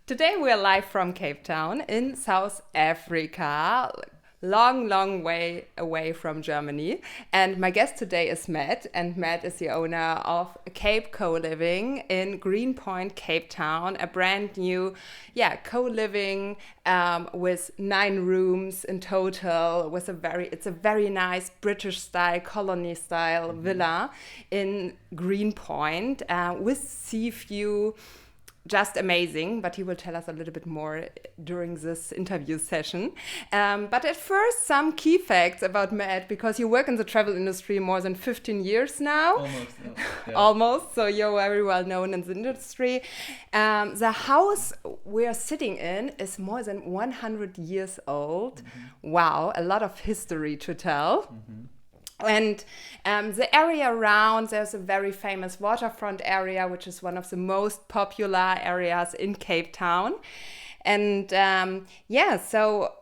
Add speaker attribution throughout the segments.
Speaker 1: Today we're live from Cape Town in South Africa, long way away from Germany. And my guest today is Matt, and Matt is the owner of Cape Coliving in Greenpoint, Cape Town, a brand new, co-living with 9 rooms in total. It's a very nice British style, colony style villa in Greenpoint with sea view. Just amazing, but he will tell us a little bit more during this interview session. But at first, some key facts about Matt, because you work in the travel industry more than 15 years now.
Speaker 2: Almost, yeah.
Speaker 1: Almost, so you're very well known in the industry. The house we're sitting in is more than 100 years old. Mm-hmm. Wow, a lot of history to tell. Mm-hmm. And the area around, there's a very famous waterfront area, which is one of the most popular areas in Cape Town. And so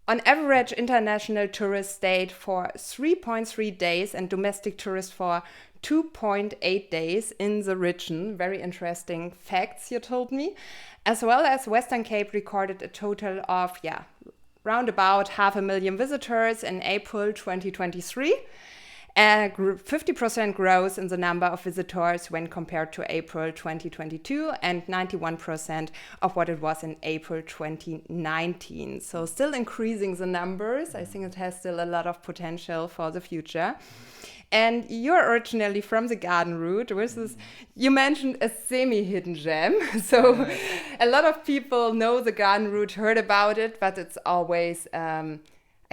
Speaker 1: on average, international tourists stayed for 3.3 days and domestic tourists for 2.8 days in the region. Very interesting facts you told me. As well as Western Cape recorded a total of, round about 500,000 visitors in April 2023. 50% growth in the number of visitors when compared to April 2022 and 91% of what it was in April 2019. So still increasing the numbers. I think it has still a lot of potential for the future. And you're originally from the garden route, which is, you mentioned, a semi-hidden gem. So a lot of people know the garden route, heard about it, but it's always, I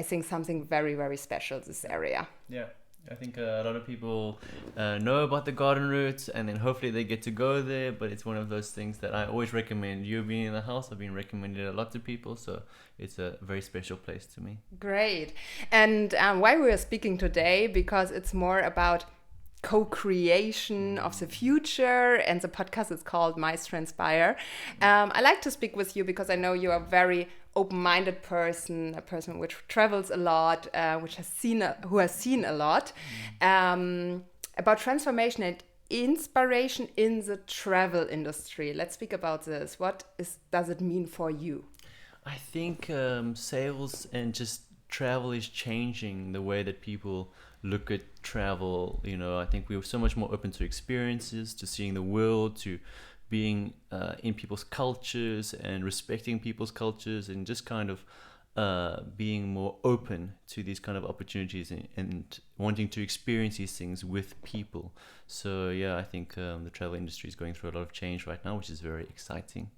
Speaker 1: think, something very, very special, this area.
Speaker 2: Yeah, I think a lot of people know about the garden route, and then hopefully they get to go there. But it's one of those things that I always recommend. You being in the house, I've been recommending it a lot to people, so it's a very special place to me.
Speaker 1: Great. And why we are speaking today, because it's more about co-creation of the future, and the podcast is called Mice Transpire. I like to speak with you because I know you are a very open-minded person, a person which travels a lot, who has seen a lot, about transformation and inspiration in the travel industry. Let's speak about this. Does it mean for you?
Speaker 2: I think sales and just travel is changing the way that people look at travel. I think we're so much more open to experiences, to seeing the world, to being in people's cultures and respecting people's cultures, and just kind of being more open to these kind of opportunities and wanting to experience these things with people. So I think the travel industry is going through a lot of change right now, which is very exciting.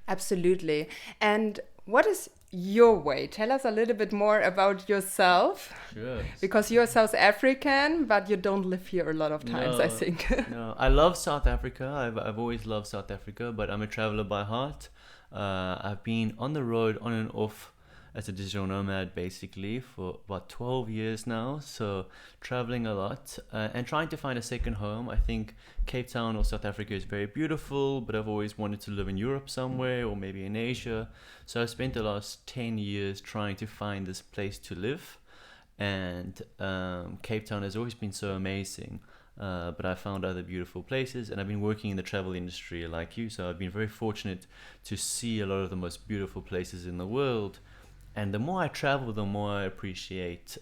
Speaker 1: Absolutely. And what is your way? Tell us a little bit more about yourself.
Speaker 2: Sure.
Speaker 1: Because you're South African, but you don't live here a lot of times, I think.
Speaker 2: No, I love South Africa. I've always loved South Africa, but I'm a traveler by heart. I've been on the road on and off as a digital nomad basically for about 12 years now, so traveling a lot and trying to find a second home. I think Cape Town or South Africa is very beautiful, but I've always wanted to live in Europe somewhere, or maybe in Asia. So I've spent the last 10 years trying to find this place to live, and Cape Town has always been so amazing. But I found other beautiful places, and I've been working in the travel industry like you, so I've been very fortunate to see a lot of the most beautiful places in the world. And the more I travel, the more I appreciate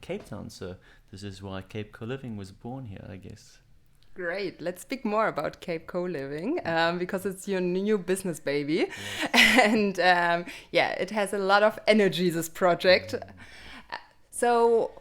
Speaker 2: Cape Town. So this is why Cape Coliving was born here, I guess.
Speaker 1: Great. Let's speak more about Cape Coliving because it's your new business baby. Yes. And it has a lot of energy, this project. So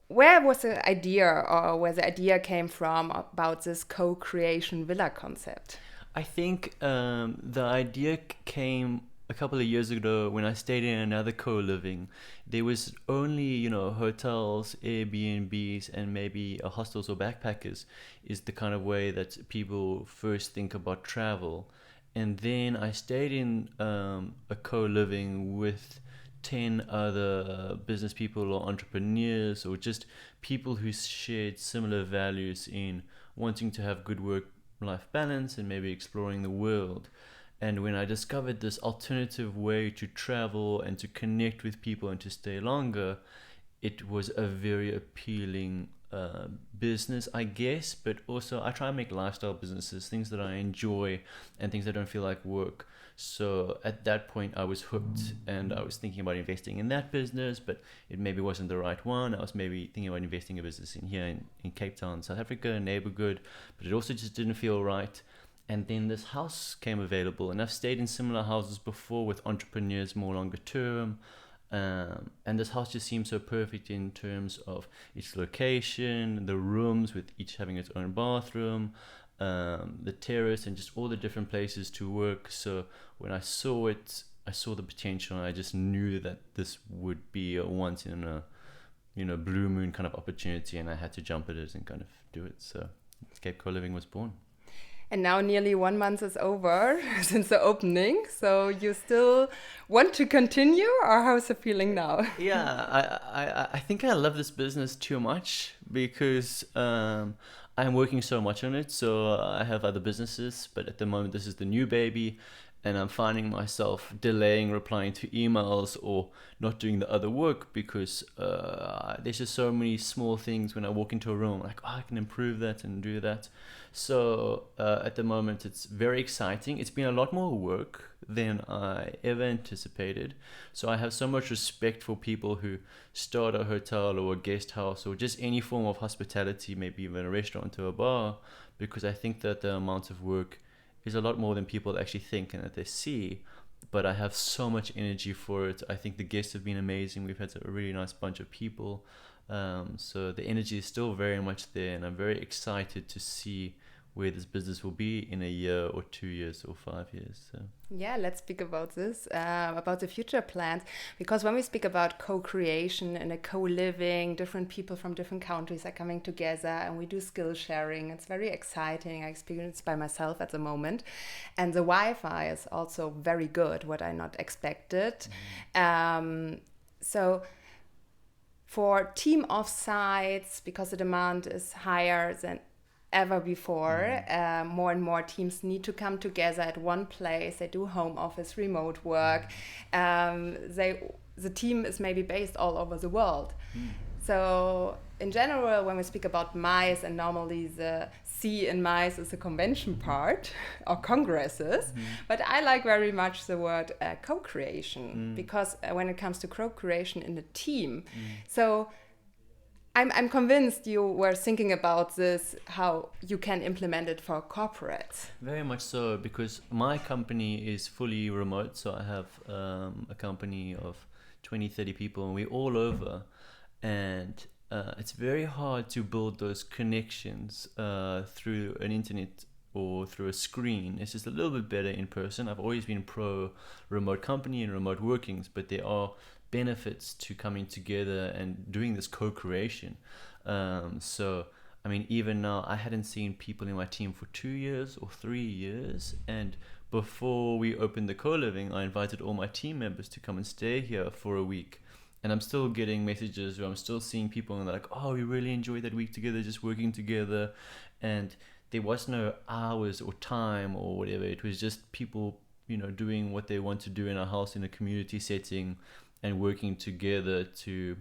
Speaker 1: where was the idea, or where the idea came from about this co-creation villa concept?
Speaker 2: I think the idea came a couple of years ago when I stayed in another co-living. There was only, hotels, Airbnbs, and maybe hostels or backpackers is the kind of way that people first think about travel. And then I stayed in a co-living with 10 other business people or entrepreneurs, or just people who shared similar values in wanting to have good work-life balance and maybe exploring the world. And when I discovered this alternative way to travel and to connect with people and to stay longer, it was a very appealing business, I guess, but also I try and make lifestyle businesses, things that I enjoy and things that don't feel like work. So at that point I was hooked, and I was thinking about investing in that business, but it maybe wasn't the right one. I was maybe thinking about investing in a business in Cape Town, South Africa, a neighborhood, but it also just didn't feel right. And then this house came available, and I've stayed in similar houses before with entrepreneurs more longer term. And this house just seems so perfect in terms of its location, the rooms with each having its own bathroom, the terrace, and just all the different places to work. So when I saw it, I saw the potential, and I just knew that this would be a once in a blue moon kind of opportunity, and I had to jump at it and kind of do it. So Cape Coliving was born.
Speaker 1: And now nearly 1 month is over since the opening. So you still want to continue, or how's the feeling now?
Speaker 2: Yeah, I think I love this business too much because I'm working so much on it. So I have other businesses, but at the moment this is the new baby. And I'm finding myself delaying replying to emails or not doing the other work because there's just so many small things when I walk into a room, like, I can improve that and do that. So at the moment, it's very exciting. It's been a lot more work than I ever anticipated. So I have so much respect for people who start a hotel or a guest house or just any form of hospitality, maybe even a restaurant or a bar, because I think that the amount of work is a lot more than people actually think and that they see. But I have so much energy for it. I think the guests have been amazing. We've had a really nice bunch of people. So the energy is still very much there, and I'm very excited to see where this business will be in a year or 2 years or 5 years. So.
Speaker 1: Yeah, let's speak about this, about the future plans. Because when we speak about co-creation and a co-living, different people from different countries are coming together and we do skill sharing. It's very exciting. I experience it by myself at the moment. And the Wi-Fi is also very good, what I not expected. So for team offsites, because the demand is higher than ever before, more and more teams need to come together at one place. They do home office, remote work. The team is maybe based all over the world. So in general, when we speak about MICE, and normally the C in MICE is the convention part or congresses, but I like very much the word co-creation, because when it comes to co-creation in a team, so I'm convinced you were thinking about this, how you can implement it for corporates.
Speaker 2: Very much so, because my company is fully remote. So I have a company of 20, 30 people, and we're all over. And it's very hard to build those connections through an internet or through a screen. It's just a little bit better in person. I've always been pro remote company and remote workings, but there are benefits to coming together and doing this co-creation. So, I mean, even now, I hadn't seen people in my team for 2 years or 3 years. And before we opened the co-living, I invited all my team members to come and stay here for a week. And I'm still getting messages where I'm still seeing people and they're like, oh, we really enjoyed that week together, just working together. And there was no hours or time or whatever. It was just people, doing what they want to do in a house, in a community setting, and working together to,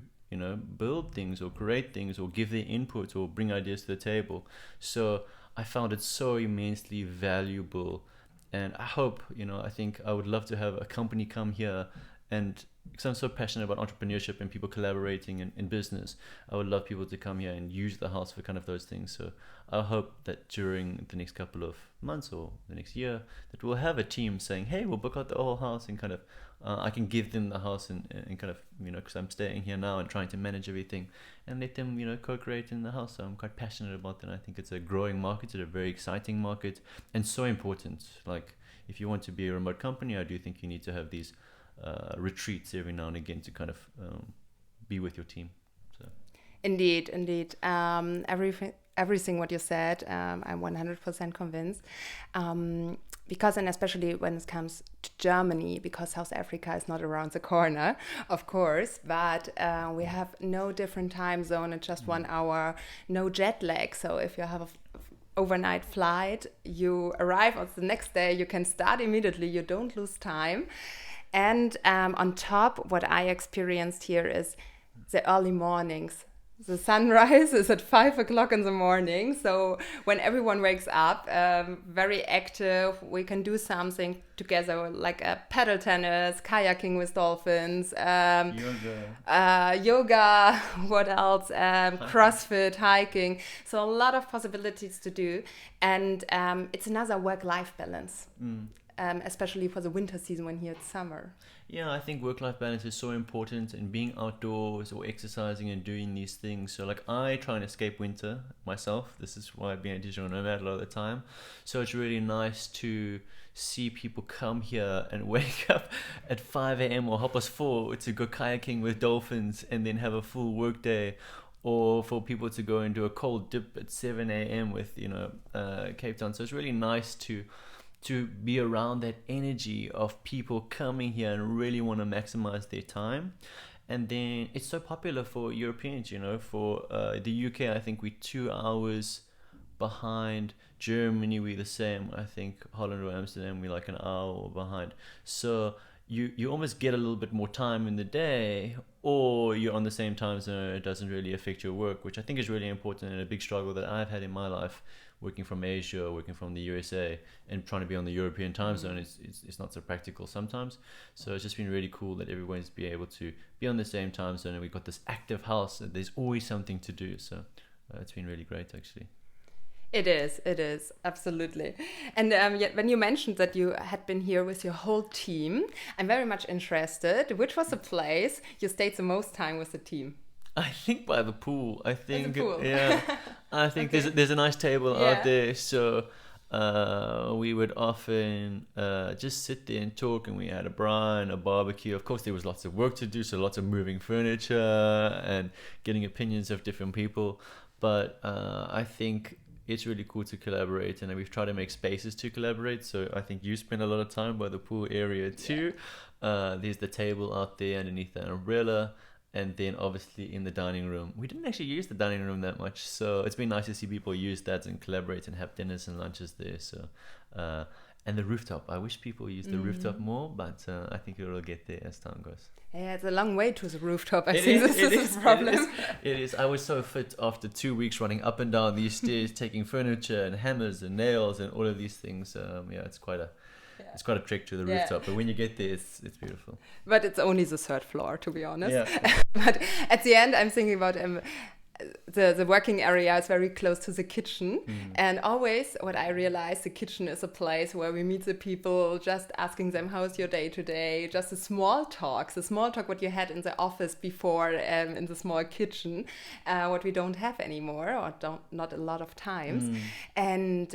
Speaker 2: build things or create things or give their input or bring ideas to the table. So I found it so immensely valuable. And I hope, I think I would love to have a company come here, and because I'm so passionate about entrepreneurship and people collaborating in business, I would love people to come here and use the house for kind of those things. So I hope that during the next couple of months or the next year, that we'll have a team saying, hey, we'll book out the whole house, and kind of I can give them the house and kind of, because I'm staying here now and trying to manage everything, and let them, co-create in the house. So I'm quite passionate about that. I think it's a growing market, it's a very exciting market, and so important. Like, if you want to be a remote company, I do think you need to have these retreats every now and again to kind of be with your team. So.
Speaker 1: Indeed. Everything what you said, I'm 100% convinced. Because, and especially when it comes to Germany, because South Africa is not around the corner, of course, but we have no different time zone, it's just 1 hour, no jet lag. So if you have a overnight flight, you arrive on the next day, you can start immediately, you don't lose time. And on top, what I experienced here is the early mornings. The sunrise is at 5 o'clock in the morning. So when everyone wakes up, very active, we can do something together, like paddle tennis, kayaking with dolphins, yoga, what else? CrossFit, hiking. So a lot of possibilities to do. And it's another work-life balance. Especially for the winter season when here it's summer.
Speaker 2: Yeah, I think work-life balance is so important, and being outdoors or exercising and doing these things. So like I try and escape winter myself. This is why I've been a digital nomad a lot of the time. So it's really nice to see people come here and wake up at 5 a.m. or 4:30 to go kayaking with dolphins and then have a full work day. Or for people to go and do a cold dip at 7 a.m. with, Cape Town. So it's really nice to be around that energy of people coming here and really want to maximize their time. And then it's so popular for Europeans, for the UK, I think we're 2 hours behind. Germany, we're the same. I think Holland or Amsterdam, we're like an hour behind. So you almost get a little bit more time in the day, or you're on the same time zone. It doesn't really affect your work, which I think is really important and a big struggle that I've had in my life, working from Asia, working from the USA, and trying to be on the European time zone. It's not so practical sometimes. So it's just been really cool that everyone's be able to be on the same time zone, and we've got this active house and there's always something to do. So it's been really great, actually.
Speaker 1: It is, absolutely. And yet when you mentioned that you had been here with your whole team, I'm very much interested. Which was the place you stayed the most time with the team?
Speaker 2: I think by the pool. I think,
Speaker 1: the pool.
Speaker 2: Yeah. I think
Speaker 1: Okay.
Speaker 2: there's a nice table out there. So we would often just sit there and talk, and we had a braai and a barbecue. Of course, there was lots of work to do, so lots of moving furniture and getting opinions of different people. But I think it's really cool to collaborate, and we've tried to make spaces to collaborate. So I think you spend a lot of time by the pool area too. There's the table out there underneath the umbrella, and then obviously in the dining room. We didn't actually use the dining room that much, so it's been nice to see people use that and collaborate and have dinners and lunches there. So and the rooftop, I wish people use the rooftop more, but I think it'll get there as time goes.
Speaker 1: Yeah, it's a long way to the rooftop. I think this is the problem.
Speaker 2: It is. I was so fit after 2 weeks running up and down these stairs, taking furniture and hammers and nails and all of these things. It's quite a trek to the rooftop. But when you get there, it's beautiful.
Speaker 1: But it's only the third floor, to be honest.
Speaker 2: Yeah.
Speaker 1: But at the end, I'm thinking about the working area is very close to the kitchen. And always what I realize, the kitchen is a place where we meet the people, just asking them, how's your day today? Just the small talk what you had in the office before, in the small kitchen, what we don't have anymore, or not a lot of times. And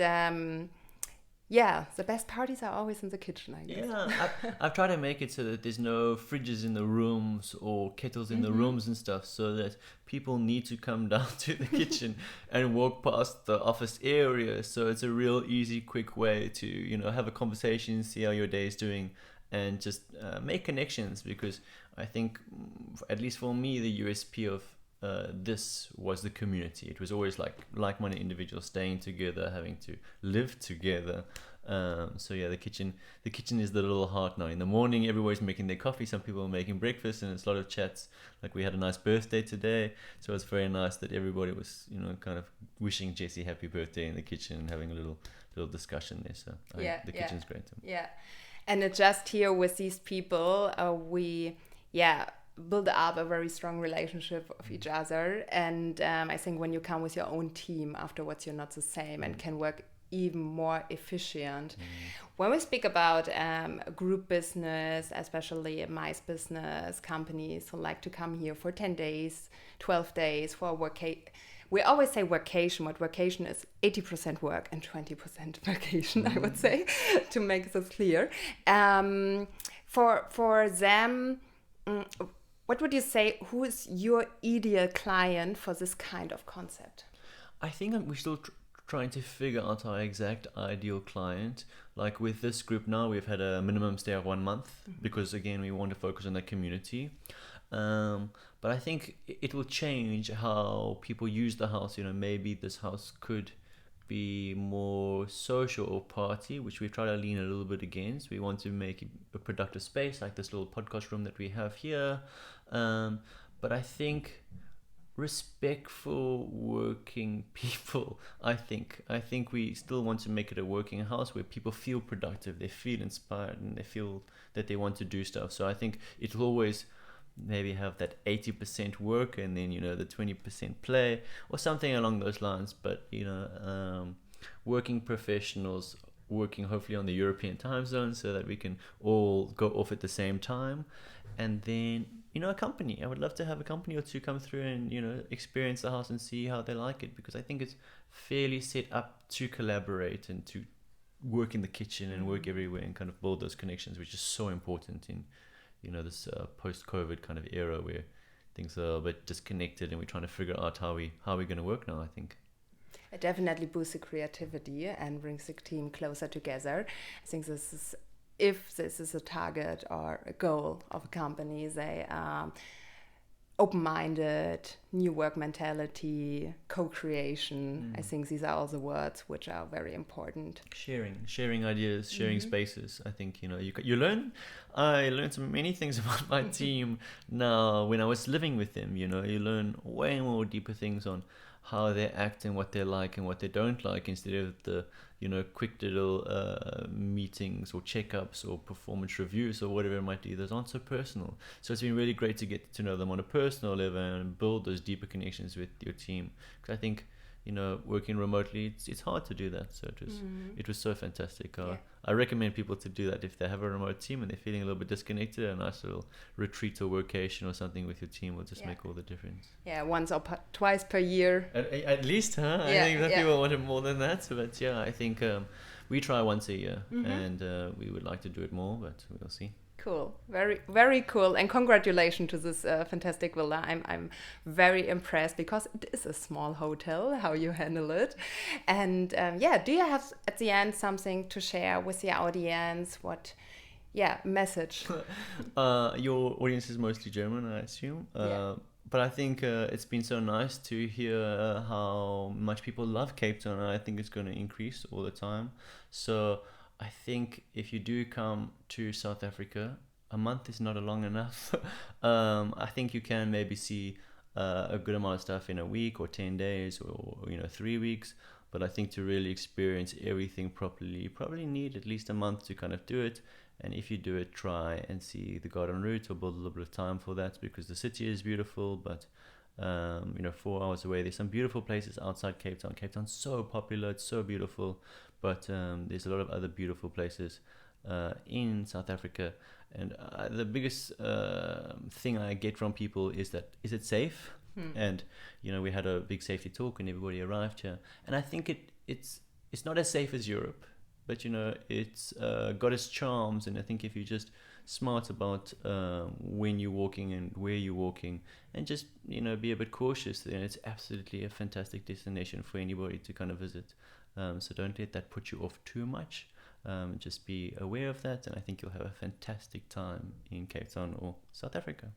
Speaker 1: the best parties are always in the kitchen, I guess.
Speaker 2: Yeah, I've tried to make it so that there's no fridges in the rooms or kettles in the rooms and stuff, so that people need to come down to the kitchen and walk past the office area. So it's a real easy, quick way to, have a conversation, see how your day is doing, and just make connections. Because I think, at least for me, the USP of this was the community. It was always like-minded individuals staying together, having to live together. The kitchen is the little heart now. In the morning, everybody's making their coffee. Some people are making breakfast, and it's a lot of chats. Like we had a nice birthday today, so it's very nice that everybody was, kind of wishing Jesse happy birthday in the kitchen and having a little discussion there. So the kitchen's great too.
Speaker 1: Yeah, and it just here with these people, we build up a very strong relationship of each other. And I think when you come with your own team afterwards, you're not the same and can work even more efficient. When we speak about group business, especially a mice business, companies who like to come here for 10 days, 12 days for a workation. We always say workation, but workation is 80% work and 20% vacation, I would say, to make this clear. For them, what would you say, who is your ideal client for this kind of concept?
Speaker 2: I think we're still trying to figure out our exact ideal client. Like with this group now, we've had a minimum stay of 1 month because, again, we want to focus on the community. But I think it will change how people use the house. Maybe this house could be more social or party, which we try to lean a little bit against. We want to make it a productive space, like this little podcast room that we have here. But I think respectful working people. I think we still want to make it a working house where people feel productive, they feel inspired, and they feel that they want to do stuff. So I think it'll always maybe have that 80% work and then the 20% play or something along those lines. But working professionals working hopefully on the European time zone so that we can all go off at the same time. And then a company. I would love to have a company or two come through and experience the house and see how they like it, because I think it's fairly set up to collaborate and to work in the kitchen and work everywhere and kind of build those connections, which is so important in this post-COVID kind of era where things are a bit disconnected and we're trying to figure out how we're going to work now. I think
Speaker 1: it definitely boosts the creativity and brings the team closer together. I think if this is a target or a goal of a company, they open-minded, new work mentality, co-creation. I think these are all the words which are very important.
Speaker 2: Sharing ideas, sharing spaces. I think you learn. I learned so many things about my team now when I was living with them. You learn way more deeper things on how they act and what they like and what they don't like, instead of the quick little meetings or checkups or performance reviews or whatever it might be. Those aren't so personal. So it's been really great to get to know them on a personal level and build those deeper connections with your team. Because I think working remotely, it's hard to do that. So it was so fantastic. I recommend people to do that if they have a remote team and they're feeling a little bit disconnected. A nice little retreat or workation or something with your team will just make all the difference. Yeah,
Speaker 1: once or twice per year.
Speaker 2: At least, huh? I think that people wanted more than that. So, but I think we try once a year, and we would like to do it more, but we'll see.
Speaker 1: Cool, very, very cool, and congratulations to this fantastic villa. I'm very impressed because it is a small hotel. How you handle it, and do you have at the end something to share with the audience? What, message?
Speaker 2: Your audience is mostly German, I assume. But I think it's been so nice to hear how much people love Cape Town, and I think it's going to increase all the time. So I think if you do come to South Africa, a month is not long enough. I think you can maybe see a good amount of stuff in a week or 10 days or 3 weeks. But I think to really experience everything properly, you probably need at least a month to kind of do it. And if you do it, try and see the garden route or build a little bit of time for that, because the city is beautiful, but 4 hours away, there's some beautiful places outside Cape Town. Cape Town's so popular, it's so beautiful, but there's a lot of other beautiful places in South Africa. And the biggest thing I get from people is it safe? And we had a big safety talk when everybody arrived here, and I think it's not as safe as Europe, but it's got its charms. And I think if you're just smart about when you're walking and where you're walking, and just be a bit cautious, then it's absolutely a fantastic destination for anybody to kind of visit. So don't let that put you off too much. Just be aware of that, and I think you'll have a fantastic time in Cape Town or South Africa.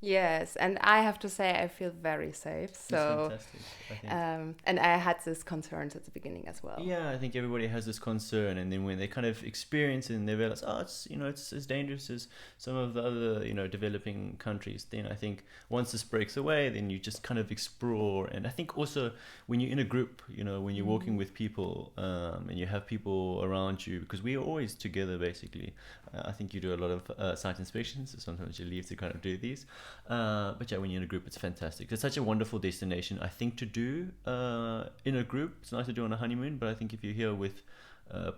Speaker 1: Yes, and I have to say I feel very safe. So,
Speaker 2: it's fantastic, I think.
Speaker 1: And I had these concerns at the beginning as well.
Speaker 2: Yeah, I think everybody has this concern, and then when they kind of experience it and they realize, it's as dangerous as some of the other developing countries, then I think once this breaks away, then you just kind of explore. And I think also when you're in a group, when you're walking with people, and you have people around you, because we are always together basically. I think you do a lot of site inspections, so sometimes you leave to kind of do these. But when you're in a group, it's fantastic. It's such a wonderful destination, I think, to do in a group. It's nice to do on a honeymoon, but I think if you're here with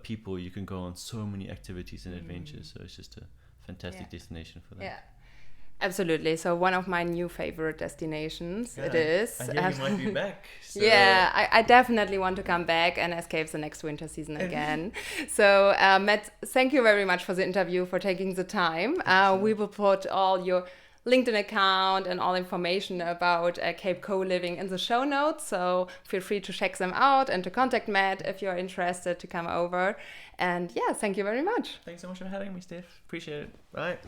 Speaker 2: people, you can go on so many activities and adventures. So it's just a fantastic destination for that.
Speaker 1: Yeah, absolutely. So one of my new favorite destinations, it is.
Speaker 2: I hear you might be back. So.
Speaker 1: Yeah, I definitely want to come back and escape the next winter season again. So Matt, thank you very much for the interview, for taking the time. We will put all your LinkedIn account and all information about Cape Coliving in the show notes. So feel free to check them out and to contact Matt if you're interested to come over. And thank you very much.
Speaker 2: Thanks so much for having me, Steph. Appreciate it. Bye.